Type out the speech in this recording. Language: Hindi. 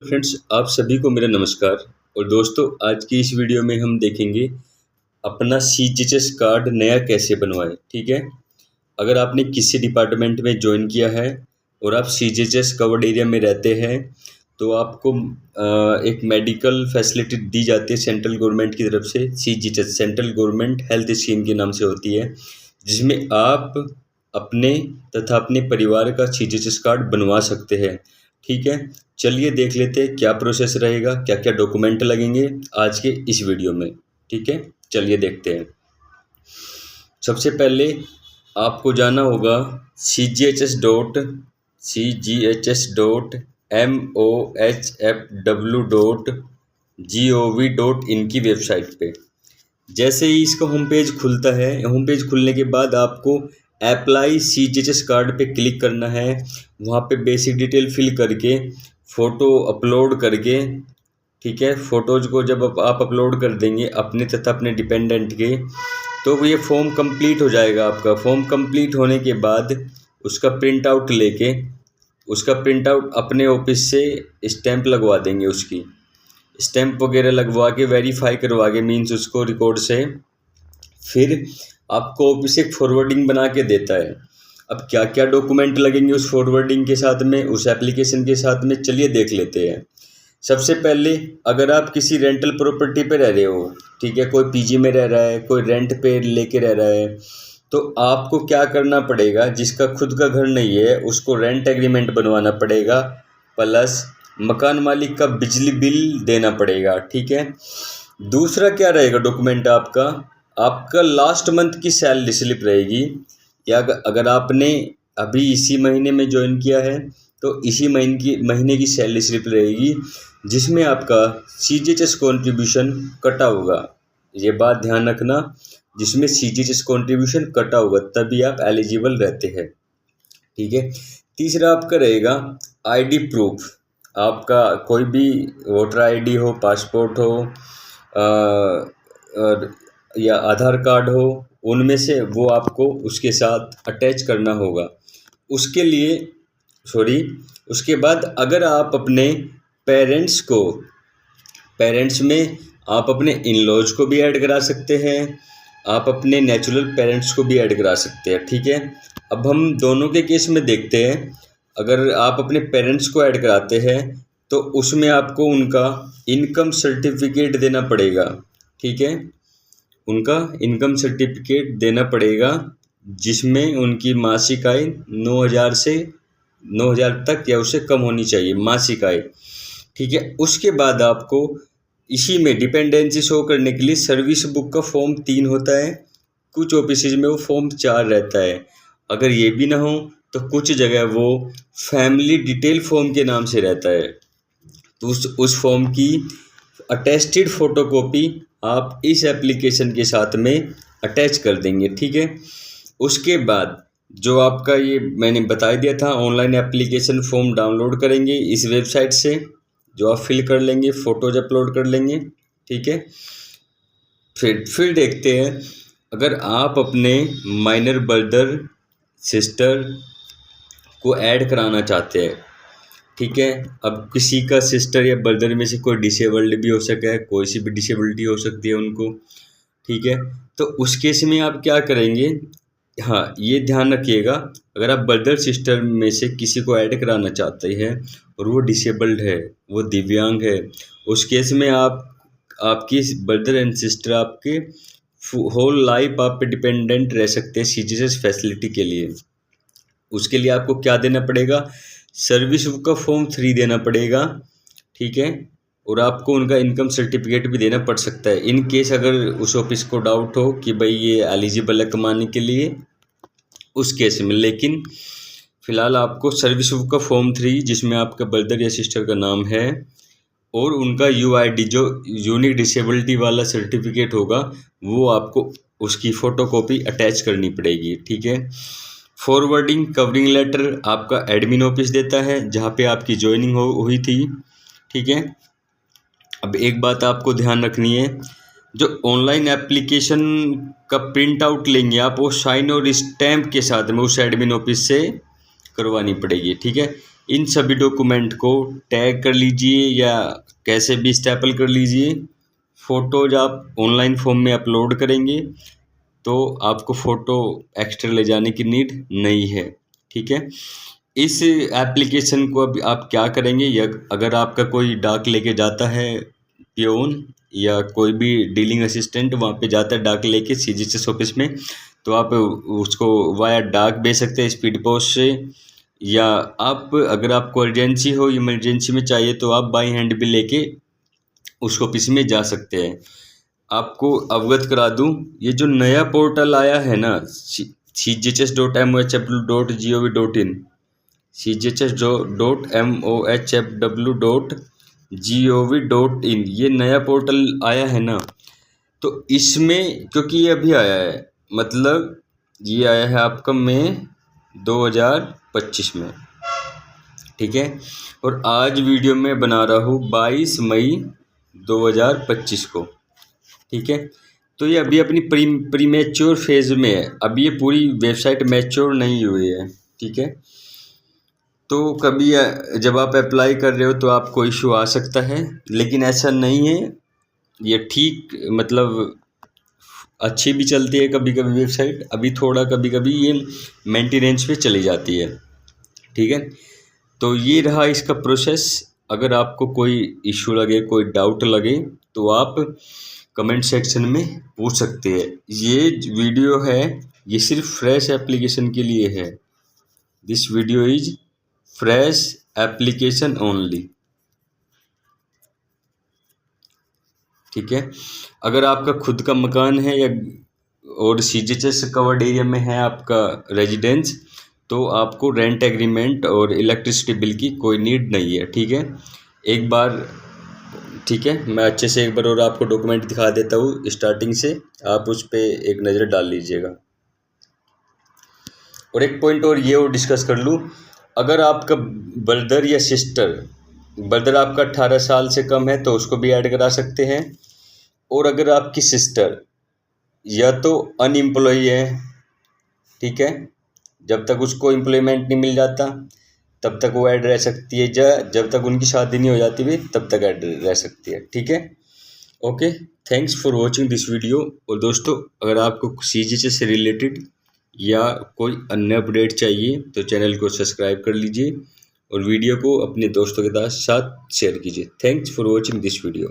फ्रेंड्स, आप सभी को मेरा नमस्कार। और दोस्तों, आज की इस वीडियो में हम देखेंगे अपना सीजीएचएस कार्ड नया कैसे बनवाएं। ठीक है, अगर आपने किसी डिपार्टमेंट में ज्वाइन किया है और आप सीजीएचएस कवर्ड एरिया में रहते हैं तो आपको एक मेडिकल फैसिलिटी दी जाती है सेंट्रल गवर्नमेंट की तरफ से। CGHS central government health scheme के नाम से होती है, जिसमें आप अपने तथा अपने परिवार का सीजीएचएस कार्ड बनवा सकते हैं। ठीक है, चलिए देख लेते हैं क्या प्रोसेस रहेगा, क्या क्या डॉक्यूमेंट लगेंगे आज के इस वीडियो में। ठीक है, चलिए देखते हैं। सबसे पहले आपको जाना होगा cghs.mohfw.gov.in की वेबसाइट पे। जैसे ही इसका होम पेज खुलता है, होम पेज खुलने के बाद आपको अप्लाई सीजीएचएस कार्ड पे क्लिक करना है। वहाँ पे बेसिक डिटेल फिल करके फ़ोटो अपलोड करके, ठीक है, फ़ोटोज़ को जब आप अपलोड कर देंगे अपने तथा अपने डिपेंडेंट के, तो ये फॉर्म कंप्लीट हो जाएगा। आपका फॉर्म कंप्लीट होने के बाद उसका प्रिंट आउट लेके अपने ऑफिस से स्टैंप लगवा देंगे। उसकी स्टैंप वगैरह लगवा के वेरीफाई करवा के मीन्स उसको रिकॉर्ड से, फिर आपको ऑफिस एक फॉरवर्डिंग बना के देता है। अब क्या क्या डॉक्यूमेंट लगेंगे उस फॉरवर्डिंग के साथ में, उस एप्लीकेशन के साथ में, चलिए देख लेते हैं। सबसे पहले, अगर आप किसी रेंटल प्रॉपर्टी पे रह रहे हो, ठीक है, कोई पीजी में रह रहा है, कोई रेंट पे लेके रह रहा है, तो आपको क्या करना पड़ेगा, जिसका खुद का घर नहीं है उसको रेंट एग्रीमेंट बनवाना पड़ेगा, प्लस मकान मालिक का बिजली बिल देना पड़ेगा। ठीक है, दूसरा क्या रहेगा डॉक्यूमेंट आपका लास्ट मंथ की सैलरी स्लिप रहेगी, या अगर आपने अभी इसी महीने में ज्वाइन किया है तो इसी महीने की सैलरी स्लिप रहेगी, जिसमें आपका सीजीएचएस कॉन्ट्रीब्यूशन कटा होगा। ये बात ध्यान रखना, जिसमें सीजीएचएस कॉन्ट्रीब्यूशन कटा होगा तभी आप एलिजिबल रहते हैं। ठीक है, तीसरा आपका रहेगा आईडी प्रूफ। आपका कोई भी वोटर आईडी हो, पासपोर्ट हो या आधार कार्ड हो, उनमें से वो आपको उसके साथ अटैच करना होगा। उसके बाद अगर आप अपने पेरेंट्स में आप अपने इन लॉज को भी ऐड करा सकते हैं, आप अपने नेचुरल पेरेंट्स को भी ऐड करा सकते हैं। ठीक है, अब हम दोनों के केस में देखते हैं। अगर आप अपने पेरेंट्स को ऐड कराते हैं तो उसमें आपको उनका इनकम सर्टिफिकेट देना पड़ेगा। ठीक है, उनका इनकम सर्टिफिकेट देना पड़ेगा, जिसमें उनकी मासिक आय 9,000 से 9,000 तक या उससे कम होनी चाहिए मासिक आय। ठीक है, उसके बाद आपको इसी में डिपेंडेंसी शो करने के लिए सर्विस बुक का फॉर्म 3 होता है, कुछ ऑफिसेज में वो फॉर्म 4 रहता है। अगर ये भी ना हो तो कुछ जगह वो फैमिली डिटेल फॉर्म के नाम से रहता है। तो उस फॉर्म की अटेस्टेड फ़ोटोकॉपी आप इस एप्लीकेशन के साथ में अटैच कर देंगे। ठीक है, उसके बाद जो आपका ये मैंने बता दिया था, ऑनलाइन एप्लीकेशन फॉर्म डाउनलोड करेंगे इस वेबसाइट से, जो आप फिल कर लेंगे, फ़ोटोज अपलोड कर लेंगे। ठीक है, फिर देखते हैं, अगर आप अपने माइनर ब्रदर सिस्टर को ऐड कराना चाहते हैं। ठीक है, अब किसी का सिस्टर या ब्रदर में से कोई डिसेबल्ड भी हो सका है, कोई सी भी डिसेबिलिटी हो सकती है उनको। ठीक है, तो उस केस में आप क्या करेंगे, हाँ ये ध्यान रखिएगा, अगर आप ब्रदर सिस्टर में से किसी को ऐड कराना चाहते हैं और वो डिसेबल्ड है, वो दिव्यांग है, उस केस में आपकी ब्रदर एंड सिस्टर आपके होल लाइफ आप पे डिपेंडेंट रह सकते हैं सीजीएचएस फैसिलिटी के लिए। उसके लिए आपको क्या देना पड़ेगा, सर्विस बुक का फॉर्म 3 देना पड़ेगा। ठीक है, और आपको उनका इनकम सर्टिफिकेट भी देना पड़ सकता है, इन केस अगर उस ऑफिस को डाउट हो कि भाई ये एलिजिबल है कमाने के लिए, उस केस में। लेकिन फ़िलहाल आपको सर्विस बुक का फॉर्म 3, जिसमें आपका ब्रदर या सिस्टर का नाम है और उनका यूआईडी जो यूनिक डिसेबिलिटी वाला सर्टिफिकेट होगा, वो आपको उसकी फ़ोटोकॉपी अटैच करनी पड़ेगी। ठीक है, फॉरवर्डिंग कवरिंग लेटर आपका एडमिन ऑफिस देता है, जहाँ पे आपकी ज्वाइनिंग हुई थी। ठीक है, अब एक बात आपको ध्यान रखनी है, जो ऑनलाइन एप्लीकेशन का प्रिंट आउट लेंगे आप, वो साइन और स्टैम्प के साथ में उस एडमिन ऑफिस से करवानी पड़ेगी। ठीक है, इन सभी डॉक्यूमेंट को टैग कर लीजिए या कैसे भी स्टेपल कर लीजिए। फ़ोटोज़ आप ऑनलाइन फॉर्म में अपलोड करेंगे तो आपको फ़ोटो एक्स्ट्रा ले जाने की नीड नहीं है, ठीक है। इस एप्लीकेशन को अब आप क्या करेंगे, या अगर आपका कोई डाक लेके जाता है, पियोन या कोई भी डीलिंग असिस्टेंट वहाँ पे जाता है डाक लेके सीजीएचएस ऑफिस में, तो आप उसको वाया डाक भेज सकते हैं स्पीड पोस्ट से, या आप अगर आपको अर्जेंसी हो, इमरजेंसी में चाहिए, तो आप बाई हैंड भी लेके उस ऑफिस में जा सकते हैं। आपको अवगत करा दूं, ये जो नया पोर्टल आया है ना, cghs.mohfw.gov.in, cghs.mohfw.gov.in, ये नया पोर्टल आया है ना, तो इसमें क्योंकि ये अभी आया है, मतलब ये आया है आपका मई 2025 में, ठीक है। और आज वीडियो में बना रहा हूँ 22 मई 2025 को, ठीक है। तो ये अभी अपनी प्री मैच्योर फेज़ में है, अभी ये पूरी वेबसाइट मैच्योर नहीं हुई है, ठीक है। तो कभी जब आप अप्लाई कर रहे हो तो आपको इशू आ सकता है, लेकिन ऐसा नहीं है, ये ठीक मतलब अच्छी भी चलती है कभी कभी वेबसाइट, अभी थोड़ा कभी कभी ये मेंटेनेंस पे चली जाती है, ठीक है। तो ये रहा इसका प्रोसेस। अगर आपको कोई इशू लगे, कोई डाउट लगे, तो आप कमेंट सेक्शन में पूछ सकते हैं। ये वीडियो है, ये सिर्फ फ्रेश एप्लीकेशन के लिए है। This video is fresh application only, ठीक है। अगर आपका खुद का मकान है या और सीजीएचएस कवर्ड एरिया में है आपका रेजिडेंस, तो आपको रेंट एग्रीमेंट और इलेक्ट्रिसिटी बिल की कोई नीड नहीं है, ठीक है। एक बार, ठीक है, मैं अच्छे से एक बार और आपको डॉक्यूमेंट दिखा देता हूँ स्टार्टिंग से, आप उस पर एक नज़र डाल लीजिएगा। और एक पॉइंट और ये और डिस्कस कर लूँ, अगर आपका ब्रदर या सिस्टर, ब्रदर आपका 18 साल से कम है तो उसको भी ऐड करा सकते हैं, और अगर आपकी सिस्टर या तो अनएम्प्लॉय है, ठीक है, जब तक उसको एम्प्लॉयमेंट नहीं मिल जाता तब तक वो ऐड रह सकती है, जब तक उनकी शादी नहीं हो जाती भी तब तक ऐड रह सकती है, ठीक है। Okay, thanks for watching this video. और दोस्तों, अगर आपको सीजीएचएस से रिलेटेड या कोई अन्य अपडेट चाहिए तो चैनल को सब्सक्राइब कर लीजिए और वीडियो को अपने दोस्तों के साथ शेयर कीजिए। Thanks for watching this video.